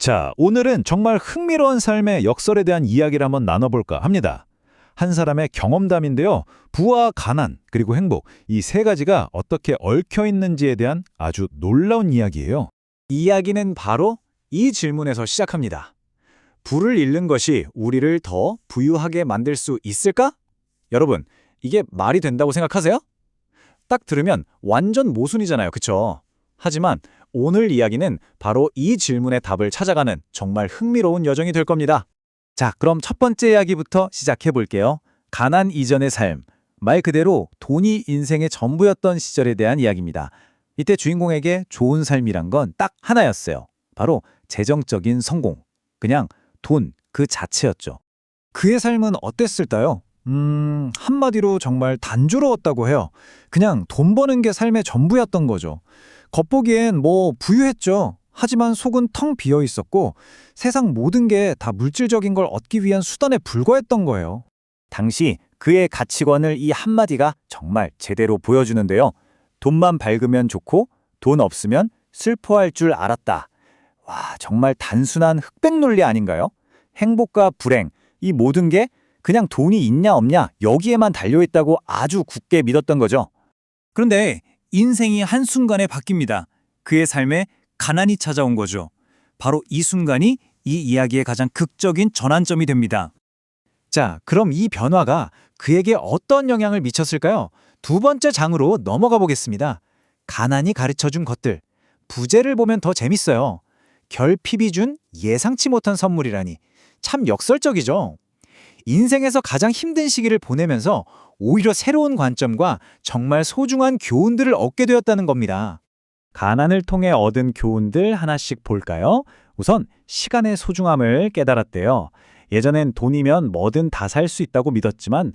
자, 오늘은 정말 흥미로운 삶의 역설에 대한 이야기를 한번 나눠볼까 합니다. 한 사람의 경험담인데요. 부와 가난, 그리고 행복, 이 세 가지가 어떻게 얽혀 있는지에 대한 아주 놀라운 이야기예요. 이야기는 바로 이 질문에서 시작합니다. 부를 잃는 것이 우리를 더 부유하게 만들 수 있을까? 여러분, 이게 말이 된다고 생각하세요? 딱 들으면 완전 모순이잖아요, 그쵸? 하지만 오늘 이야기는 바로 이 질문의 답을 찾아가는 정말 흥미로운 여정이 될 겁니다. 자, 그럼 첫 번째 이야기부터 시작해 볼게요. 가난 이전의 삶. 말 그대로 돈이 인생의 전부였던 시절에 대한 이야기입니다. 이때 주인공에게 좋은 삶이란 건 딱 하나였어요. 바로 재정적인 성공. 그냥 돈 그 자체였죠. 그의 삶은 어땠을까요? 한마디로 정말 단조로웠다고 해요. 그냥 돈 버는 게 삶의 전부였던 거죠. 겉보기엔 부유했죠. 하지만 속은 텅 비어 있었고 세상 모든 게 다 물질적인 걸 얻기 위한 수단에 불과했던 거예요. 당시 그의 가치관을 이 한마디가 정말 제대로 보여주는데요. 돈만 밝으면 좋고 돈 없으면 슬퍼할 줄 알았다. 와, 정말 단순한 흑백 논리 아닌가요? 행복과 불행, 이 모든 게 그냥 돈이 있냐 없냐 여기에만 달려있다고 아주 굳게 믿었던 거죠. 그런데 인생이 한순간에 바뀝니다. 그의 삶에 가난이 찾아온 거죠. 바로 이 순간이 이 이야기의 가장 극적인 전환점이 됩니다. 자, 그럼 이 변화가 그에게 어떤 영향을 미쳤을까요? 두 번째 장으로 넘어가 보겠습니다. 가난이 가르쳐준 것들. 부제를 보면 더 재밌어요. 결핍이 준 예상치 못한 선물이라니. 참 역설적이죠. 인생에서 가장 힘든 시기를 보내면서 오히려 새로운 관점과 정말 소중한 교훈들을 얻게 되었다는 겁니다. 가난을 통해 얻은 교훈들 하나씩 볼까요? 우선 시간의 소중함을 깨달았대요. 예전엔 돈이면 뭐든 다 살 수 있다고 믿었지만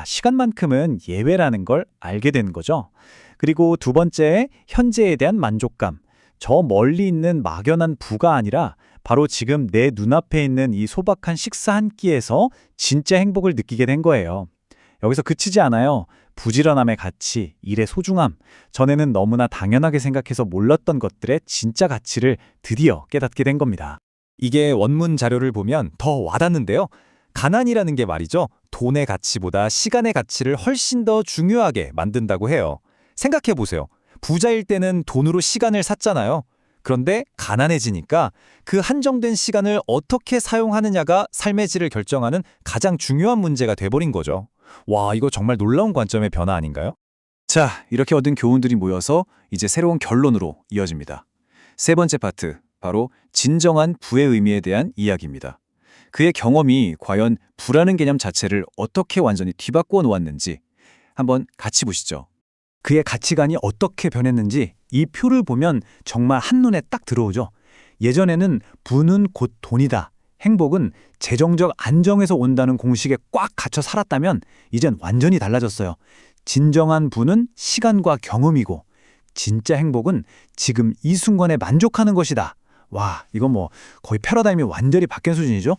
시간만큼은 예외라는 걸 알게 된 거죠. 그리고 두 번째, 현재에 대한 만족감. 저 멀리 있는 막연한 부가 아니라 바로 지금 내 눈앞에 있는 이 소박한 식사 한 끼에서 진짜 행복을 느끼게 된 거예요. 여기서 그치지 않아요. 부지런함의 가치, 일의 소중함, 전에는 너무나 당연하게 생각해서 몰랐던 것들의 진짜 가치를 드디어 깨닫게 된 겁니다. 이게 원문 자료를 보면 더 와닿는데요. 가난이라는 게 말이죠. 돈의 가치보다 시간의 가치를 훨씬 더 중요하게 만든다고 해요. 생각해 보세요. 부자일 때는 돈으로 시간을 샀잖아요. 그런데 가난해지니까 그 한정된 시간을 어떻게 사용하느냐가 삶의 질을 결정하는 가장 중요한 문제가 돼버린 거죠. 와, 이거 정말 놀라운 관점의 변화 아닌가요? 자, 이렇게 얻은 교훈들이 모여서 이제 새로운 결론으로 이어집니다. 세 번째 파트, 바로 진정한 부의 의미에 대한 이야기입니다. 그의 경험이 과연 부라는 개념 자체를 어떻게 완전히 뒤바꾸어 놓았는지 한번 같이 보시죠. 그의 가치관이 어떻게 변했는지 이 표를 보면 정말 한눈에 딱 들어오죠. 예전에는 부는 곧 돈이다. 행복은 재정적 안정에서 온다는 공식에 꽉 갇혀 살았다면 이젠 완전히 달라졌어요. 진정한 부는 시간과 경험이고 진짜 행복은 지금 이 순간에 만족하는 것이다. 와, 이건 거의 패러다임이 완전히 바뀐 수준이죠.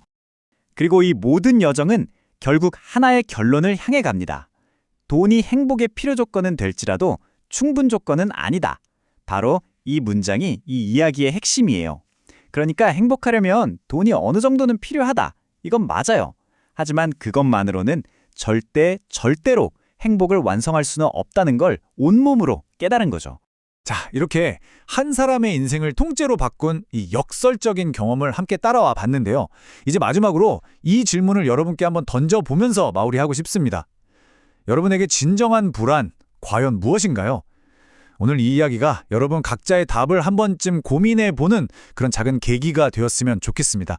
그리고 이 모든 여정은 결국 하나의 결론을 향해 갑니다. 돈이 행복의 필요 조건은 될지라도 충분 조건은 아니다. 바로 이 문장이 이 이야기의 핵심이에요. 그러니까 행복하려면 돈이 어느 정도는 필요하다. 이건 맞아요. 하지만 그것만으로는 절대로 행복을 완성할 수는 없다는 걸 온몸으로 깨달은 거죠. 자, 이렇게 한 사람의 인생을 통째로 바꾼 이 역설적인 경험을 함께 따라와 봤는데요. 이제 마지막으로 이 질문을 여러분께 한번 던져보면서 마무리하고 싶습니다. 여러분에게 진정한 부란 과연 무엇인가요? 오늘 이 이야기가 여러분 각자의 답을 한 번쯤 고민해보는 그런 작은 계기가 되었으면 좋겠습니다.